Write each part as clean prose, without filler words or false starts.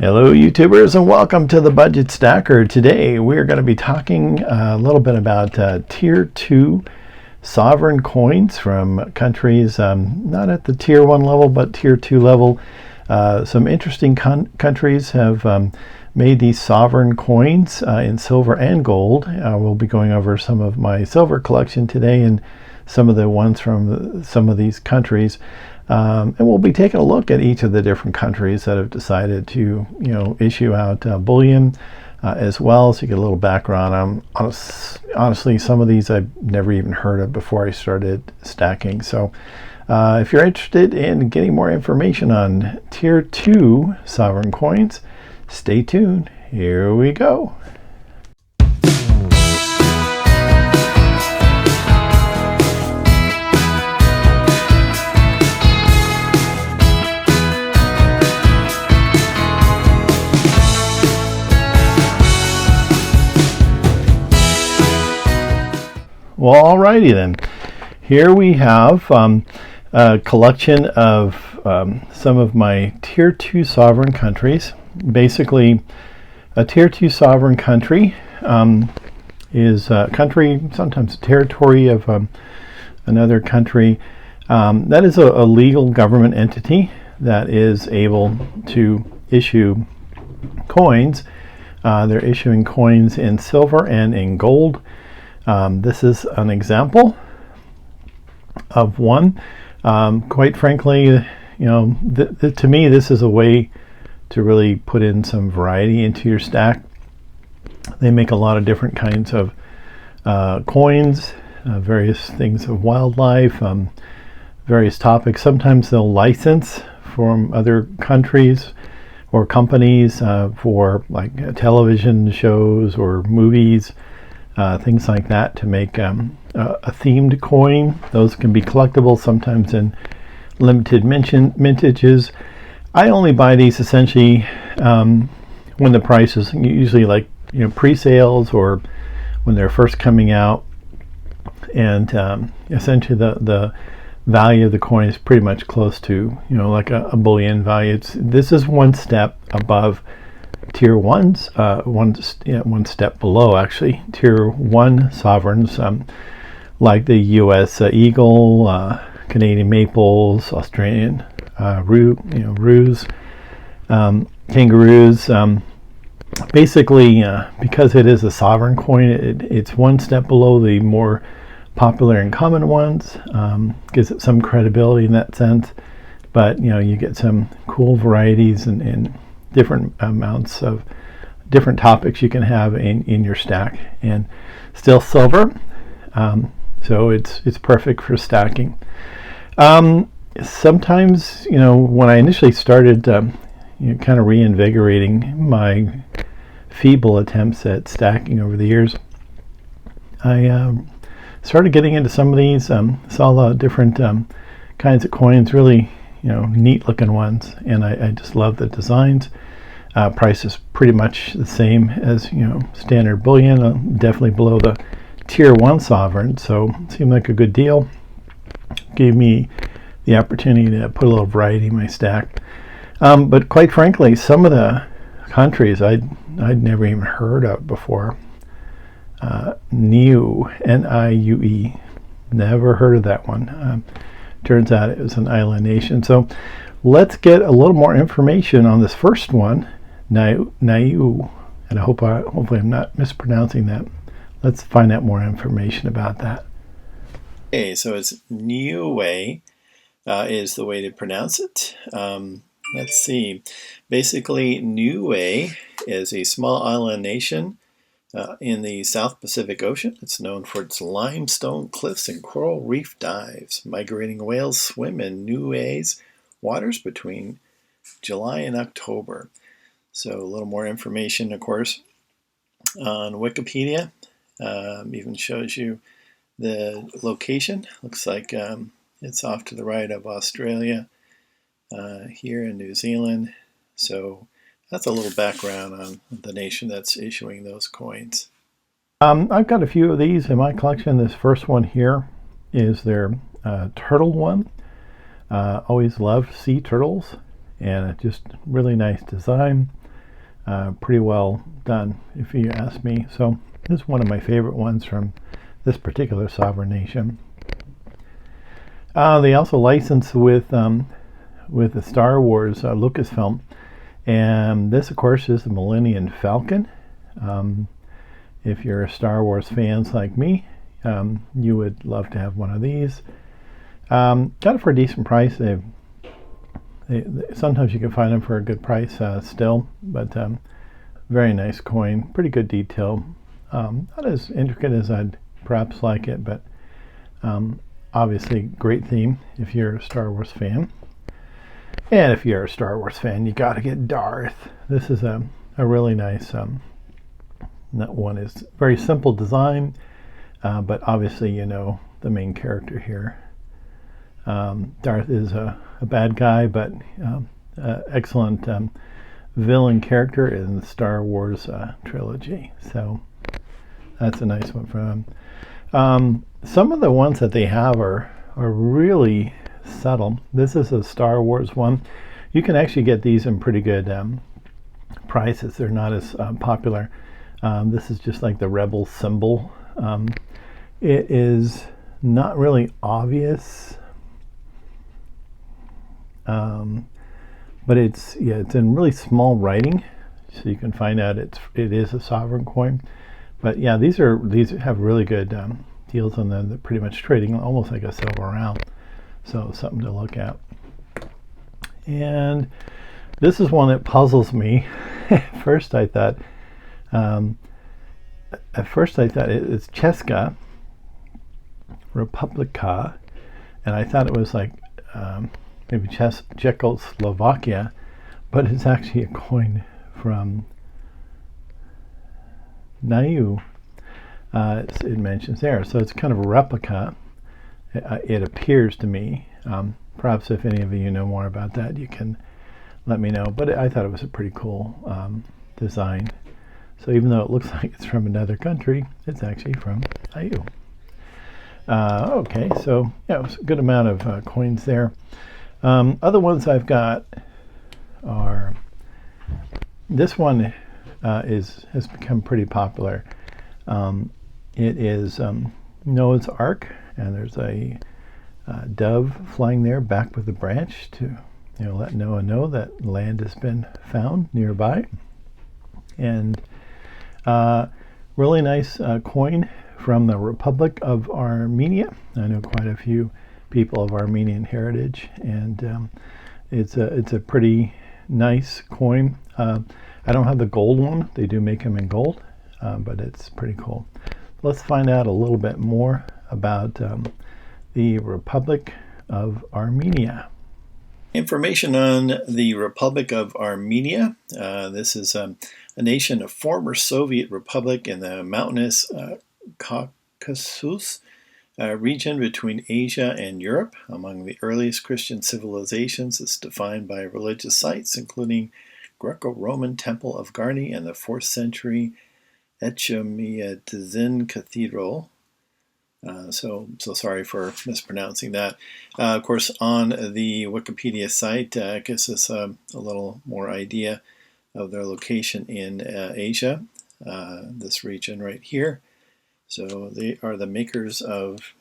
Hello YouTubers, and welcome to the Budget Stacker. Today we're going to be talking a little bit about tier 2 sovereign coins from countries not at the tier 1 level but tier 2 level. Some interesting countries have made these sovereign coins in silver and gold. We'll be going over some of my silver collection today and some of the ones from some of these countries. And we'll be taking a look at each of the different countries that have decided to, issue out bullion as well, so you get a little background. Honestly, some of these I've never even heard of before I started stacking. So if you're interested in getting more information on tier 2 sovereign coins, stay tuned. Here we go. Well, alrighty then. Here we have a collection of some of my tier 2 sovereign countries. Basically, a tier 2 sovereign country is a country, sometimes a territory of another country. That is a legal government entity that is able to issue coins. They're issuing coins in silver and in gold. This is an example of one. Quite frankly, to me, this is a way to really put in some variety into your stack. They make a lot of different kinds of coins, various things of wildlife, various topics. Sometimes they'll license from other countries or companies for like television shows or movies. Things like that to make a themed coin. Those can be collectible, sometimes in limited mintages. I only buy these essentially when the price is usually like pre-sales or when they're first coming out, and essentially the value of the coin is pretty much close to like a bullion value. This is one step above tier 1s, one step below actually tier 1 sovereigns, like the US eagle, Canadian maples, Australian roos, kangaroos. Basically, because it is a sovereign coin, it's one step below the more popular and common ones. Gives it some credibility in that sense, but you get some cool varieties and different amounts of different topics you can have in your stack, and still silver, so it's perfect for stacking. Sometimes when I initially started kind of reinvigorating my feeble attempts at stacking over the years, I started getting into some of these, saw a lot of different kinds of coins, really neat looking ones, and I just love the designs. Price is pretty much the same as standard bullion, definitely below the tier 1 sovereign, so it seemed like a good deal. Gave me the opportunity to put a little variety in my stack, but quite frankly, some of the countries I'd never even heard of before. Niue, N-I-U-E, never heard of that one. Turns out it was an island nation. So let's get a little more information on this first one, Niue, and hopefully I'm not mispronouncing that. Let's find out more information about that. Okay, so it's Niue is the way to pronounce it. Let's see. Basically, Niue is a small island nation in the South Pacific Ocean. It's known for its limestone cliffs and coral reef dives. Migrating whales swim in Niue's waters between July and October. So a little more information, of course, on Wikipedia. Even shows you the location. Looks like it's off to the right of Australia, here in New Zealand. So that's a little background on the nation that's issuing those coins. I've got a few of these in my collection. This first one here is their turtle one. Always loved sea turtles, and just really nice design. pretty well done, if you ask me. So this is one of my favorite ones from this particular sovereign nation. They also license with the Star Wars Lucasfilm, and this, of course, is the Millennium Falcon. If you're a Star Wars fans like me, you would love to have one of these. Got it for a decent price. Sometimes you can find them for a good price still, but very nice coin, pretty good detail. Not as intricate as I'd perhaps like it, but obviously great theme if you're a Star Wars fan. And if you're a Star Wars fan, you got to get Darth. This is a really nice. That one is very simple design, but obviously you know the main character here. Darth is a bad guy, but excellent villain character in the Star Wars trilogy. So that's a nice one from him. Some of the ones that they have are really subtle. This is a Star Wars one. You can actually get these in pretty good prices. They're not as popular. This is just like the Rebel symbol. It is not really obvious, but it's in really small writing, so you can find out it is a sovereign coin. But yeah, these have really good deals on them. They're pretty much trading almost like a silver round, so something to look at. And this is one that puzzles me. At first I thought it's Česká Republika, and I thought it was like maybe Czechoslovakia, but it's actually a coin from Niue. It mentions there, so it's kind of a replica. It appears to me. Perhaps if any of you know more about that, you can let me know. But I thought it was a pretty cool design. So even though it looks like it's from another country, it's actually from Niue. Okay, so yeah, it was a good amount of coins there. Other ones I've got are, this one has become pretty popular. It is Noah's Ark, and there's a dove flying there back with a branch to let Noah know that land has been found nearby. And really nice coin from the Republic of Armenia. I know quite a few people of Armenian heritage, and it's a pretty nice coin. I don't have the gold one. They do make them in gold, but it's pretty cool. Let's find out a little bit more about the Republic of Armenia. Information on the Republic of Armenia. This is a nation, a former Soviet republic in the mountainous Caucasus region between Asia and Europe. Among the earliest Christian civilizations, it's defined by religious sites, including Greco-Roman Temple of Garni and the 4th century Echemiadzin Cathedral. So sorry for mispronouncing that. Of course, on the Wikipedia site, it gives us a little more idea of their location in Asia, this region right here. So they are the makers of,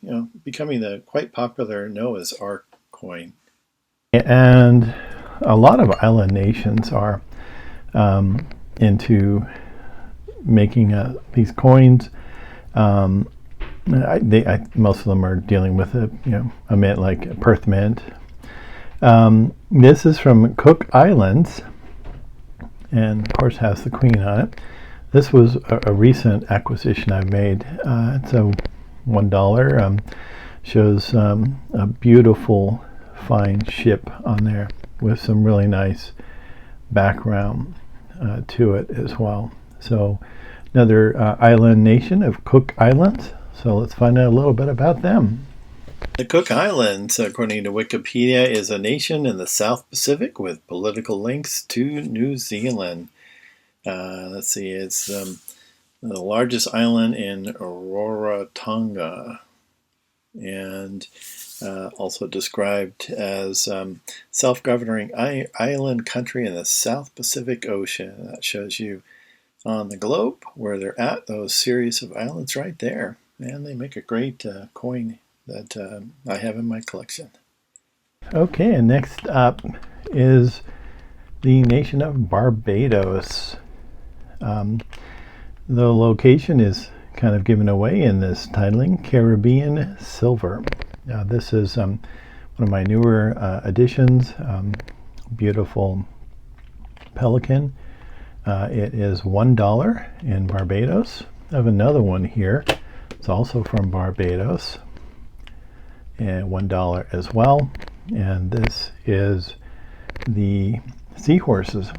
becoming the quite popular Noah's Ark coin. And a lot of island nations are into making these coins. Most of them are dealing with a mint like a Perth mint. This is from Cook Islands, and of course has the Queen on it. This was a recent acquisition I've made. It's a $1. Shows a beautiful, fine ship on there with some really nice background to it as well. So another island nation of Cook Islands. So let's find out a little bit about them. The Cook Islands, according to Wikipedia, is a nation in the South Pacific with political links to New Zealand. Let's see, it's the largest island in Rarotonga. And also described as self-governing island country in the South Pacific Ocean. That shows you on the globe where they're at, those series of islands right there. And they make a great coin that I have in my collection. Okay, and next up is the nation of Barbados. The location is kind of given away in this titling, Caribbean Silver. This is one of my newer additions, beautiful pelican. It is $1 in Barbados. I have another one here. It's also from Barbados, and $1 as well. And this is the seahorses.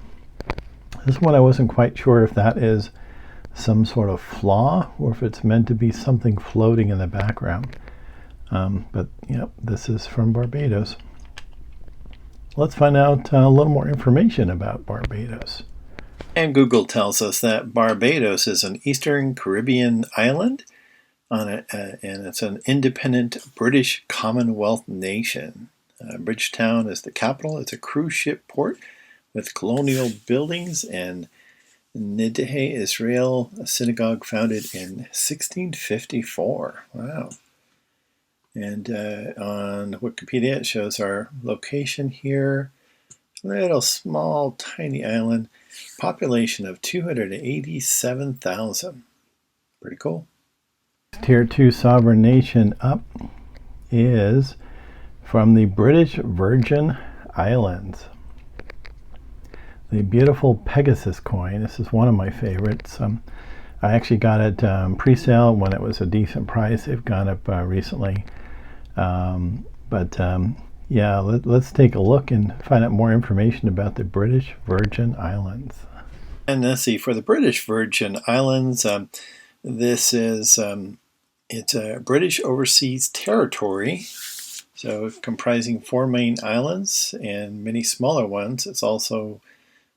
This one I wasn't quite sure if that is some sort of flaw or if it's meant to be something floating in the background. But yep, this is from Barbados. Let's find out a little more information about Barbados. And Google tells us that Barbados is an Eastern Caribbean island and it's an independent British Commonwealth nation. Bridgetown is the capital. It's a cruise ship port with colonial buildings, and Nidhe, Israel, a synagogue founded in 1654. Wow. And on Wikipedia, it shows our location here. Little small, tiny island. Population of 287,000. Pretty cool. Tier 2 sovereign nation up is from the British Virgin Islands. The beautiful Pegasus coin. This is one of my favorites. I actually got it pre-sale when it was a decent price. They've gone up recently. Yeah, let's take a look and find out more information about the British Virgin Islands. And let's see, for the British Virgin Islands, this is it's a British overseas territory, so comprising 4 main islands and many smaller ones.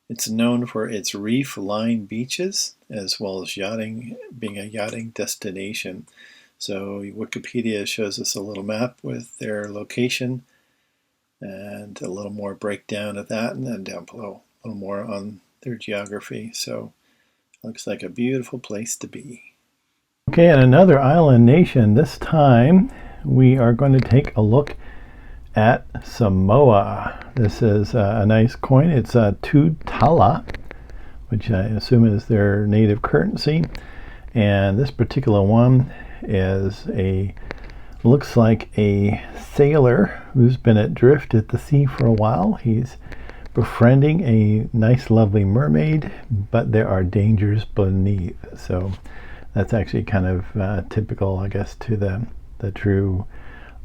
It's known for its reef-lined beaches as well as yachting, being a yachting destination. So Wikipedia shows us a little map with their location and a little more breakdown of that, and then down below a little more on their geography. So looks like a beautiful place to be. Okay, and another island nation. This time we are going to take a look at Samoa. This is a nice coin. It's a 2 tala, which I assume is their native currency. And this particular one is looks like a sailor who's been adrift at the sea for a while. He's befriending a nice, lovely mermaid, but there are dangers beneath. So that's actually kind of typical, I guess, to the true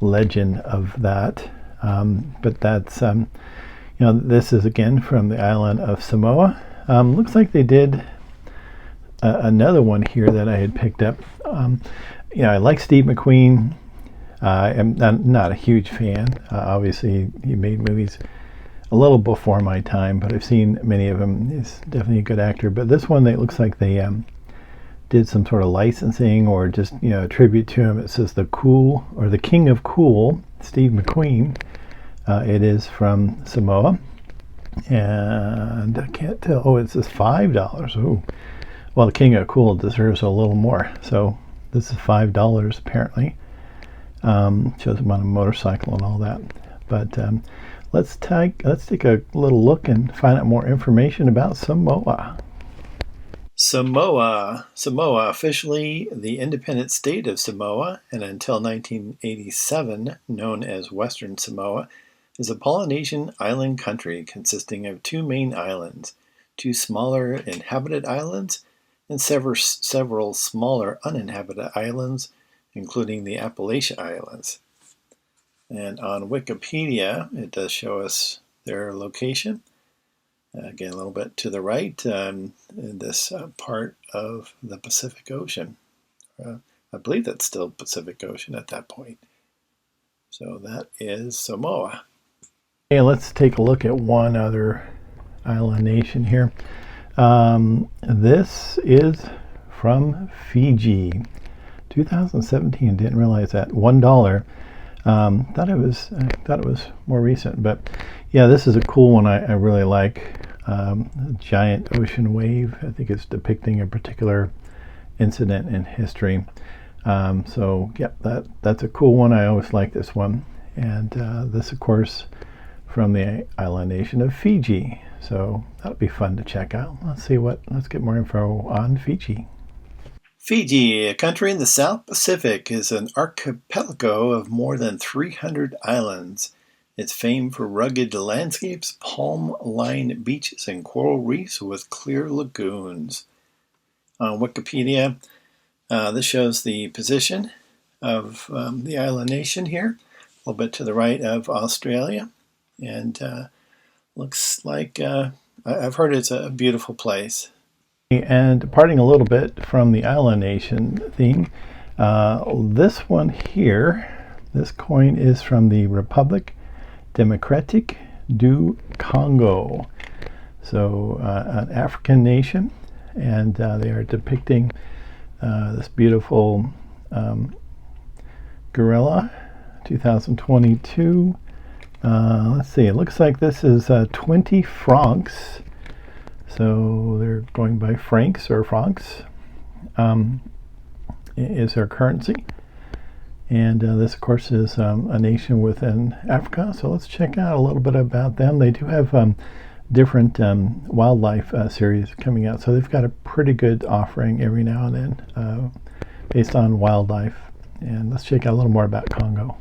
legend of that. But that's, this is again from the island of Samoa. Looks like they did another one here that I had picked up. I like Steve McQueen. I'm not a huge fan. Obviously, he made movies a little before my time, but I've seen many of them. He's definitely a good actor. But this one, it looks like they did some sort of licensing or just a tribute to him. It says the King of Cool, Steve McQueen. It is from Samoa, and I can't tell. Oh, it says $5. Oh, well, the King of Cool deserves a little more. So this is $5 apparently. Shows him on a motorcycle and all that. But let's take a little look and find out more information about Samoa. Samoa, officially the independent state of Samoa, and until 1987 known as Western Samoa, is a Polynesian island country consisting of 2 main islands, 2 smaller inhabited islands, and several smaller uninhabited islands, including the Appalachian Islands. And on Wikipedia, it does show us their location. Again, a little bit to the right in this part of the Pacific Ocean. I believe that's still Pacific Ocean at that point. So that is Samoa. Okay, let's take a look at one other island nation here. This is from Fiji. 2017, didn't realize that. $1. I thought it was more recent, but yeah, this is a cool one. I really like a giant ocean wave. I think it's depicting a particular incident in history. So yeah, that's a cool one. I always like this one, and this, of course, from the island nation of Fiji. So that'll be fun to check out. Let's get more info on Fiji. Fiji, a country in the South Pacific, is an archipelago of more than 300 islands. It's famed for rugged landscapes, palm-lined beaches, and coral reefs with clear lagoons. On Wikipedia, this shows the position of the island nation here, a little bit to the right of Australia, and looks like I've heard it's a beautiful place. And departing a little bit from the island nation theme, this one here, this coin is from the Republic Democratique du Congo, so an African nation, and they are depicting this beautiful gorilla, 2022. Let's see, it looks like this is 20 francs. So they're going by francs or francs is their currency. And this, of course, is a nation within Africa. So let's check out a little bit about them. They do have different wildlife series coming out. So they've got a pretty good offering every now and then based on wildlife. And let's check out a little more about Congo.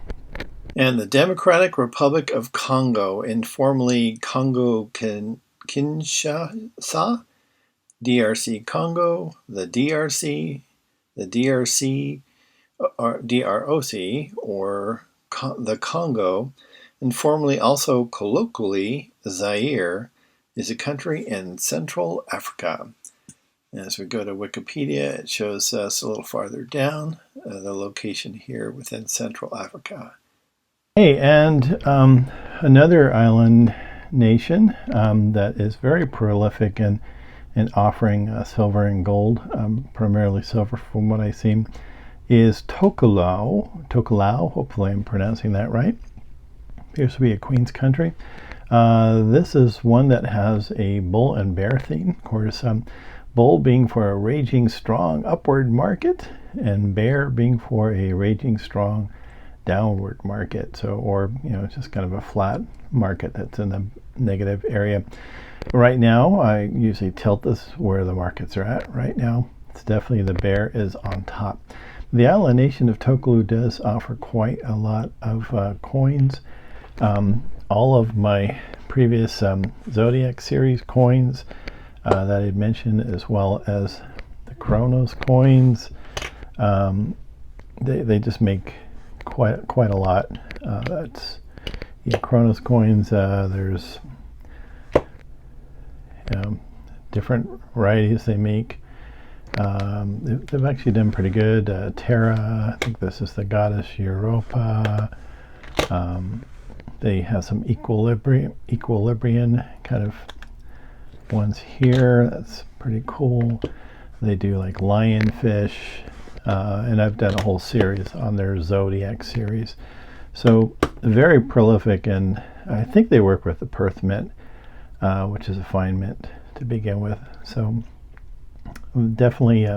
And the Democratic Republic of Congo, informally Congo Kinshasa, DRC Congo, the DRC, or DROC, or the Congo, and formerly also colloquially Zaire, is a country in Central Africa. As we go to Wikipedia, it shows us a little farther down the location here within Central Africa. Hey, and another island nation that is very prolific in offering silver and gold, primarily silver from what I see, is Tokelau. Hopefully I'm pronouncing that right. Appears to be a queen's country. This is one that has a bull and bear theme. Of course, bull being for a raging strong upward market, and bear being for a raging strong downward market. So, or just kind of a flat market that's in the negative area. Right now, I usually tilt this where the markets are at. Right now, it's definitely the bear is on top. The island nation of Tokelau does offer quite a lot of coins. All of my previous Zodiac series coins that I mentioned, as well as the Chronos coins, they just make quite a lot. That's Chronos coins. There's different varieties they make. They've actually done pretty good. Terra, I think this is the goddess Europa. They have some equilibrium kind of ones here. That's pretty cool. They do like lionfish, and I've done a whole series on their Zodiac series. So very prolific, and I think they work with the Perth Mint, which is a fine mint to begin with. So definitely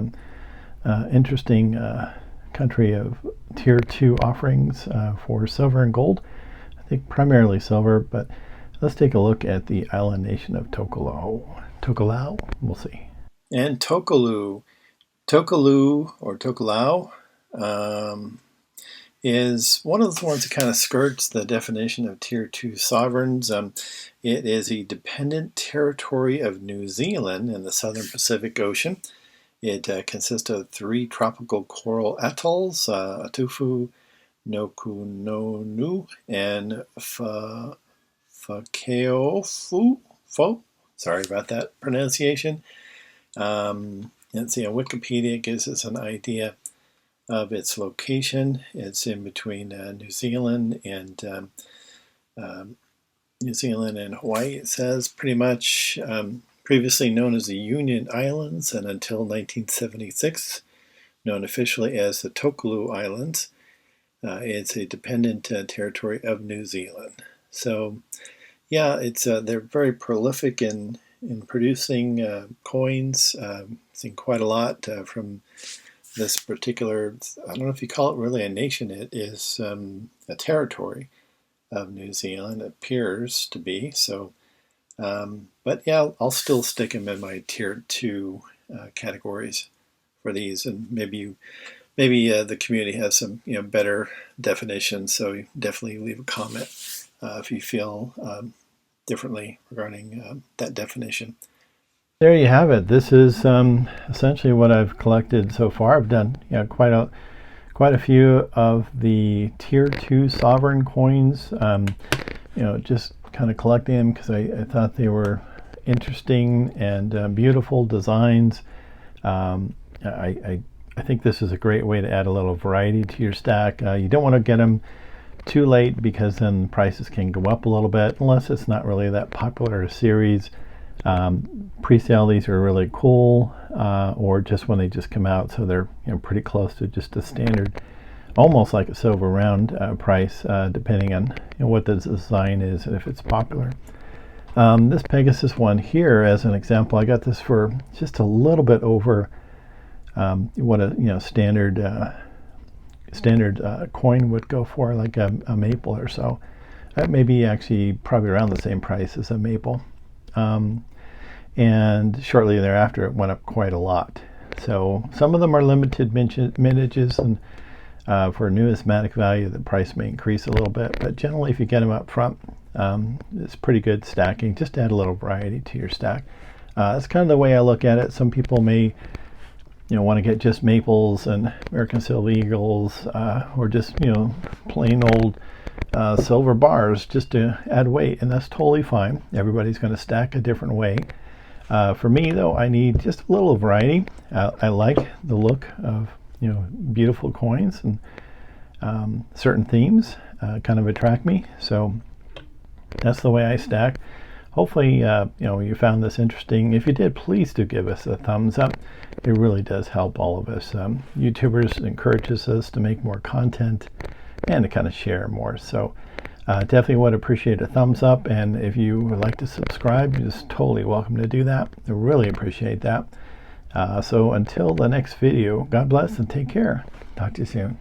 interesting country of tier 2 offerings for silver and gold. I think primarily silver, but let's take a look at the island nation of Tokelau, we'll see. And Tokelau or Tokelau is one of the ones that kind of skirts the definition of tier 2 sovereigns. It is a dependent territory of New Zealand in the southern Pacific Ocean. It consists of 3 tropical coral atolls, Atufu, Nokunonu, and Whakaeofu. Sorry about that pronunciation. Let's see, on Wikipedia it gives us an idea of its location. It's in between New Zealand and Hawaii. It says pretty much previously known as the Union Islands, and until 1976 known officially as the Tokelau Islands. It's a dependent territory of New Zealand. So yeah, it's they're very prolific in producing coins. Seen quite a lot from this particular, I don't know if you call it really a nation, it is a territory of New Zealand, it appears to be. So, but yeah, I'll still stick them in my tier 2 categories for these, and maybe the community has some better definitions. So you definitely leave a comment if you feel differently regarding that definition. There you have it. This is essentially what I've collected so far. I've done quite a few of the tier 2 sovereign coins. Just kind of collecting them because I thought they were interesting and beautiful designs. I think this is a great way to add a little variety to your stack. You don't want to get them too late because then prices can go up a little bit unless it's not really that popular a series. Pre-sale, these are really cool, or just when they just come out, so they're pretty close to just a standard, almost like a silver round price, depending on what the design is and if it's popular. This Pegasus one here, as an example, I got this for just a little bit over what a standard coin would go for, like a maple or so. That may be actually probably around the same price as a maple. And shortly thereafter it went up quite a lot. So some of them are limited mintages, and for numismatic value the price may increase a little bit, but generally if you get them up front, it's pretty good stacking. Just add a little variety to your stack. That's kind of the way I look at it. Some people may want to get just maples and American Silver Eagles, or just plain old silver bars just to add weight, and that's totally fine. Everybody's going to stack a different way. For me though, I need just a little variety. I like the look of beautiful coins, and certain themes kind of attract me, so that's the way I stack. Hopefully you found this interesting. If you did, please do give us a thumbs up. It really does help all of us. YouTubers encourages us to make more content and to kind of share more. So definitely would appreciate a thumbs up, and if you would like to subscribe, you're just totally welcome to do that. I really appreciate that. So until the next video, God bless and take care. Talk to you soon.